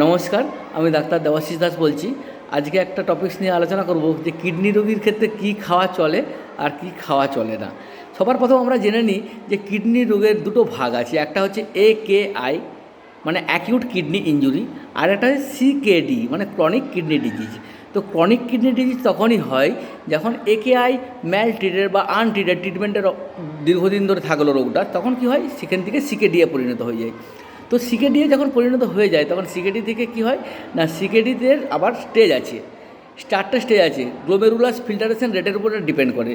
নমস্কার, আমি ডাক্তার দেবাশিস দাস বলছি। আজকে একটা টপিকস নিয়ে আলোচনা করব যে কিডনি রোগীর ক্ষেত্রে কী খাওয়া চলে আর কী খাওয়া চলে না। সবার প্রথম আমরা জেনে নিই যে কিডনি রোগের দুটো ভাগ আছে। একটা হচ্ছে AKI মানে অ্যাকিউট কিডনি ইনজুরি, আর একটা হচ্ছে CKD মানে ক্রনিক কিডনি ডিজিজ। তো ক্রনিক কিডনি ডিজিজ তখনই হয় যখন AKI ম্যাল ট্রিটেড বা আনট্রিটেড, ট্রিটমেন্টের দীর্ঘদিন ধরে থাকলো রোগটা, তখন কি হয় সেখান থেকে CKD এ পরিণত হয়ে যায়। তো CKD যখন পরিণত হয়ে যায় তখন CKD থেকে কী হয় না, CKDতে আবার স্টেজ আছে, 4টে স্টেজ আছে। গ্লোমেরুলাস ফিল্টারেশন রেটের উপরে ডিপেন্ড করে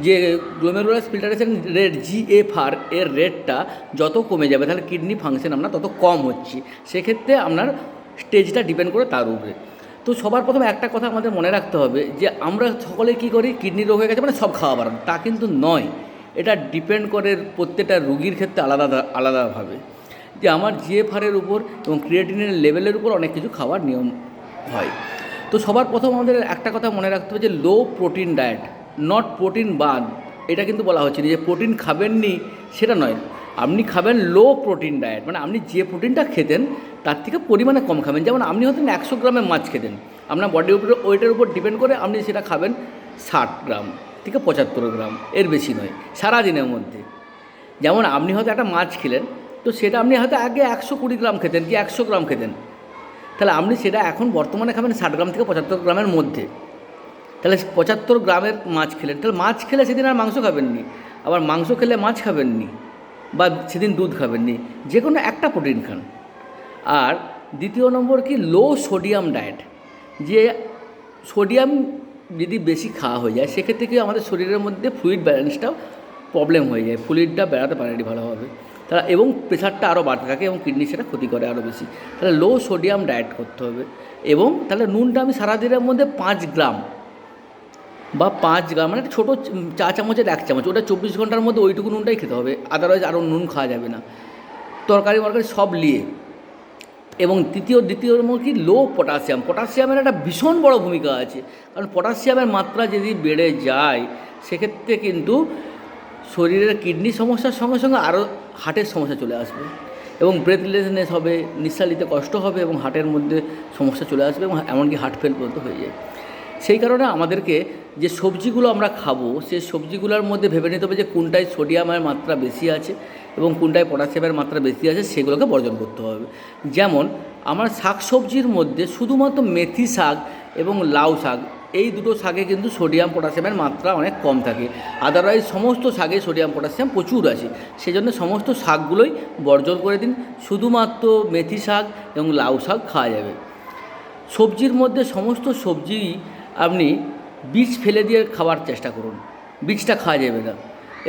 যে গ্লোমেরুলাস ফিল্টারেশন রেট GFR এর রেটটা যত কমে যাবে তাহলে কিডনি ফাংশন আপনার তত কম হচ্ছে, সেক্ষেত্রে আপনার স্টেজটা ডিপেন্ড করে তার উপরে। তো সবার প্রথমে একটা কথা আমাদের মনে রাখতে হবে যে আমরা সকলে কী করি, কিডনি রোগ হয়ে গেছে মানে সব খাওয়া বাড়ানো, তা কিন্তু নয়। এটা ডিপেন্ড করে প্রত্যেকটা রোগীর ক্ষেত্রে আলাদা আলাদাভাবে, যে আমার GFR-এর উপর এবং ক্রিয়েটিনের লেভেলের উপর অনেক কিছু খাওয়ার নিয়ম হয়। তো সবার প্রথম আমাদের একটা কথা মনে রাখতে হবে যে low protein diet, not protein burn. এটা কিন্তু বলা হচ্ছে না যে প্রোটিন খাবেননি, সেটা নয়। আপনি খাবেন লো প্রোটিন ডায়েট, মানে আপনি যে প্রোটিনটা খেতেন তার থেকে পরিমাণে কম খাবেন। যেমন আপনি হয়তো 100 গ্রামের মাছ খেতেন, আপনার বডির উপরে ওয়েটের উপর ডিপেন্ড করে আপনি সেটা খাবেন 60 গ্রাম থেকে 75 গ্রাম, এর বেশি নয় সারাদিনের মধ্যে। যেমন আপনি হয়তো একটা মাছ খেলেন, তো সেটা আপনি হয়তো আগে 120 গ্রাম খেতেন কি 100 গ্রাম খেতেন, তাহলে আপনি সেটা এখন বর্তমানে খাবেন 60 গ্রাম থেকে 75 গ্রামের মধ্যে। তাহলে 75 গ্রামের মাছ খেলেন, তাহলে মাছ খেলে সেদিন আর মাংস খাবেননি, আবার মাংস খেলে মাছ খাবেননি, বা সেদিন দুধ খাবেননি, যে কোনো একটা প্রোটিন খান। আর দ্বিতীয় নম্বর কি, লো সোডিয়াম ডায়েট। যে সোডিয়াম যদি বেশি খাওয়া হয়ে যায় সেক্ষেত্রে কি আমাদের শরীরের মধ্যে ফ্লুইড ব্যালেন্সটাও প্রবলেম হয়ে যায়, ফ্লুইডটা বেড়াতে পারেনি ভালোভাবে তারা, এবং প্রেশারটা আরও বাড়তে থাকে এবং কিডনি সেটা ক্ষতি করে আরও বেশি। তাহলে লো সোডিয়াম ডায়েট করতে হবে। এবং তাহলে নুনটা আমি সারাদিনের মধ্যে 5 গ্রাম বা 5 গ্রাম মানে ছোটো চা চামচের 1 চামচ, ওটা 24 ঘন্টার মধ্যে ওইটুকু নুনটাই খেতে হবে, আদারওয়াইজ আরও নুন খাওয়া যাবে না, তরকারি মরকারি সব নিয়ে। এবং দ্বিতীয় নম্বর কি, লো পটাশিয়াম। পটাশিয়ামের একটা ভীষণ বড় ভূমিকা আছে, কারণ পটাশিয়ামের মাত্রা যদি বেড়ে যায় সেক্ষেত্রে কিন্তু শরীরের কিডনি সমস্যার সঙ্গে সঙ্গে আরও হার্টের সমস্যা চলে আসবে, এবং ব্রেথলেসনেস হবে, নিঃশ্বাস নিতে কষ্ট হবে, এবং হার্টের মধ্যে সমস্যা চলে আসবে, এবং এমনকি হার্ট ফেল পর্যন্ত হয়ে যায়। সেই কারণে আমাদেরকে যে সবজিগুলো আমরা খাবো সেই সবজিগুলোর মধ্যে ভেবে নিতে হবে যে কোনটায় সোডিয়ামের মাত্রা বেশি আছে এবং কোনটায় পটাশিয়ামের মাত্রা বেশি আছে, সেগুলোকে বর্জন করতে হবে। যেমন আমার শাক সবজির মধ্যে শুধুমাত্র মেথি শাক এবং লাউ শাক, এই দুটো শাকে কিন্তু সোডিয়াম পটাশিয়ামের মাত্রা অনেক কম থাকে। আদারওয়াইজ সমস্ত শাকে সোডিয়াম পটাশিয়াম প্রচুর আছে, সেই জন্য সমস্ত শাকগুলোই বর্জন করে দিন, শুধুমাত্র মেথি শাক এবং লাউ শাক খাওয়া যাবে। সবজির মধ্যে সমস্ত সবজি আপনি বীজ ফেলে দিয়ে খাওয়ার চেষ্টা করুন, বীজটা খাওয়া যাবে না।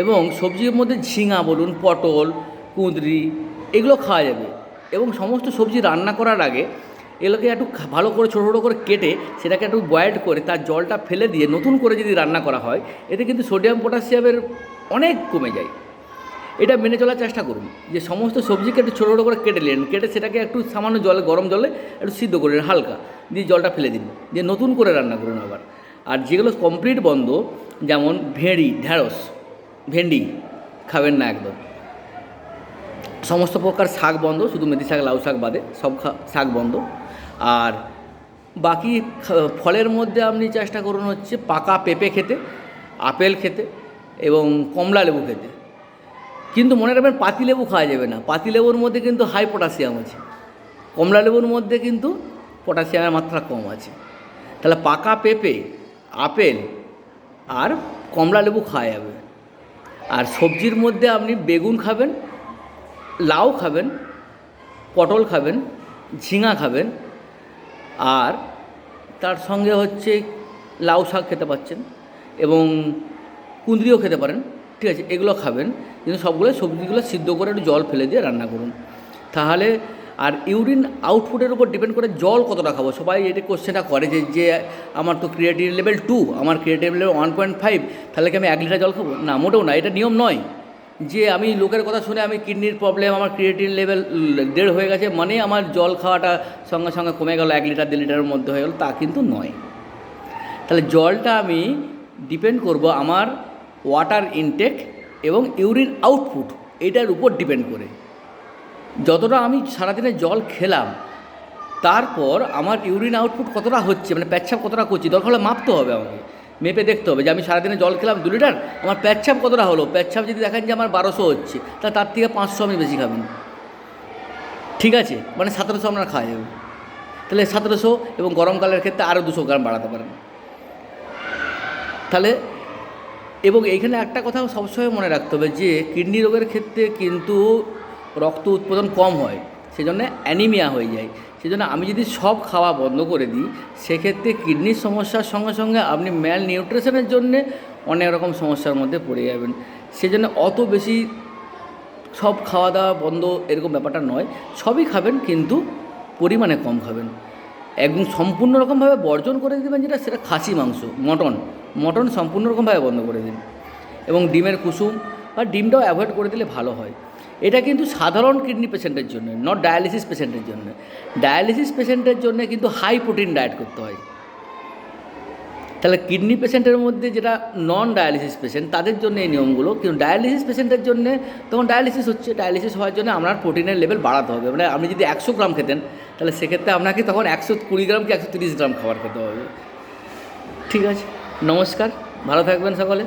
এবং সবজির মধ্যে ঝিঙা বলুন, পটল, কুঁদরি, এগুলো খাওয়া যাবে। এবং সমস্ত সবজি রান্না করার আগে এগুলোকে একটু ভালো করে ছোটো ছোটো করে কেটে সেটাকে একটু বয়েল করে তার জলটা ফেলে দিয়ে নতুন করে যদি রান্না করা হয়, এতে কিন্তু সোডিয়াম পটাশিয়ামের অনেক কমে যায়। এটা মেনে চলার চেষ্টা করুন যে সমস্ত সবজিকে একটু ছোটো ছোটো করে কেটে নিন, কেটে সেটাকে একটু সামান্য জলে, গরম জলে একটু সিদ্ধ করে নিন হালকা, দিয়ে জলটা ফেলে দিন, দিয়ে নতুন করে রান্না করুন আবার। আর যেগুলো কমপ্লিট বন্ধ, যেমন ঢ্যাঁড়স, ভেন্ডি খাবেন না একদম। সমস্ত প্রকার শাক বন্ধ, শুধু মেথি শাক লাউ শাক বাদে সব শাক বন্ধ। আর বাকি ফলের মধ্যে আপনি চেষ্টা করুন হচ্ছে পাকা পেঁপে খেতে, আপেল খেতে এবং কমলা লেবু খেতে। কিন্তু মনে রাখবেন পাতিলেবু খাওয়া যাবে না, পাতিলেবুর মধ্যে কিন্তু হাই পটাশিয়াম আছে, কমলা লেবুর মধ্যে কিন্তু পটাশিয়ামের মাত্রা কম আছে। তাহলে পাকা পেঁপে, আপেল আর কমলা লেবু খাওয়া যাবে। আর সবজির মধ্যে আপনি বেগুন খাবেন, লাউ খাবেন, পটল খাবেন, ঝিঙা খাবেন, আর তার সঙ্গে হচ্ছে লাউ শাক খেতে পাচ্ছেন এবং কুঁদরিও খেতে পারেন, ঠিক আছে, এগুলো খাবেন। কিন্তু সবগুলো সবজিগুলো সিদ্ধ করে একটু জল ফেলে দিয়ে রান্না করুন তাহলে। আর ইউরিন আউটপুটের উপর ডিপেন্ড করে জল কতটা খাবো। সবাই এটা কোশ্চেনটা করে যে আমার তো ক্রিয়েটিন লেভেল 2, আমার ক্রিয়েটিন লেভেল 1.5, তাহলে কি আমি 1 লিটার জল খাবো? না, মোটেও না, এটা নিয়ম নয়। যে আমি লোকের কথা শুনে আমি কিডনির প্রবলেম, আমার ক্রিয়েটিন লেভেল 1.5 হয়ে গেছে মানে আমার জল খাওয়াটা সঙ্গে সঙ্গে কমে গেল, 1 লিটার 1.5 লিটারের মধ্যে হয়ে গেল, তা কিন্তু নয়। তাহলে জলটা আমি ডিপেন্ড করব আমার ওয়াটার ইনটেক এবং ইউরিন আউটপুট, এটার উপর ডিপেন্ড করে। যতটা আমি সারাদিনে জল খেলাম তারপর আমার ইউরিন আউটপুট কতটা হচ্ছে, মানে পেচ্ছাপ কতটা করছি, দরকার হলে মাপতে হবে আমাকে, মেপে দেখতে হবে যে আমি সারাদিনে জল খেলাম 2 লিটার, আমার পেচ্ছাপ কতটা হলো। পেচ্ছাপ যদি দেখেন যে আমার 1200 হচ্ছে, তার থেকে 500 আমি বেশি খাবেন, ঠিক আছে, মানে 1700 আপনার খাওয়া যাবে। তাহলে 1700, এবং গরমকালের ক্ষেত্রে আরও 200 গ্রাম বাড়াতে পারেন। তাহলে এবং এইখানে একটা কথা সবসময় মনে রাখতে হবে যে কিডনি রোগের ক্ষেত্রে কিন্তু রক্ত উৎপাদন কম হয়, সেজন্য অ্যানিমিয়া হয়ে যায়। সেজন্য আমি যদি সব খাওয়া বন্ধ করে দিই, সেক্ষেত্রে কিডনির সমস্যার সঙ্গে সঙ্গে আপনি ম্যাল নিউট্রিশনের জন্যে অনেক রকম সমস্যার মধ্যে পড়ে যাবেন। সেজন্য অত বেশি সব খাওয়া দাওয়া বন্ধ এরকম ব্যাপারটা নয়, সবই খাবেন কিন্তু পরিমাণে কম খাবেন। একদম সম্পূর্ণ রকমভাবে বর্জন করে দেবেন যেটা, সেটা খাসি মাংস, মটন সম্পূর্ণ রকমভাবে বন্ধ করে দিন, এবং ডিমের কুসুম বা ডিমটাও অ্যাভয়েড করে দিলে ভালো হয়। এটা কিন্তু সাধারণ কিডনি পেশেন্টের জন্য, নট ডায়ালিসিস পেশেন্টের জন্য। ডায়ালিসিস পেশেন্টের জন্য কিন্তু হাই প্রোটিন ডায়েট করতে হয়। তাহলে কিডনি পেশেন্টের মধ্যে যেটা নন ডায়ালিসিস পেশেন্ট, তাদের জন্য এই নিয়মগুলো, কিন্তু ডায়ালিসিস পেশেন্টের জন্য তখন ডায়ালিসিস হচ্ছে, ডায়ালিসিস হওয়ার জন্য আপনার প্রোটিনের লেভেল বাড়াতে হবে। মানে আপনি যদি 100 গ্রাম খেতেন, তাহলে সেক্ষেত্রে আপনাকে তখন 120 গ্রাম কি 130 গ্রাম খাবার খেতে হবে। ঠিক আছে, নমস্কার, ভালো থাকবেন সকলে।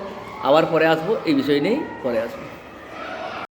আবার পরে আসবো, এই বিষয় নিয়েই পরে আসবো।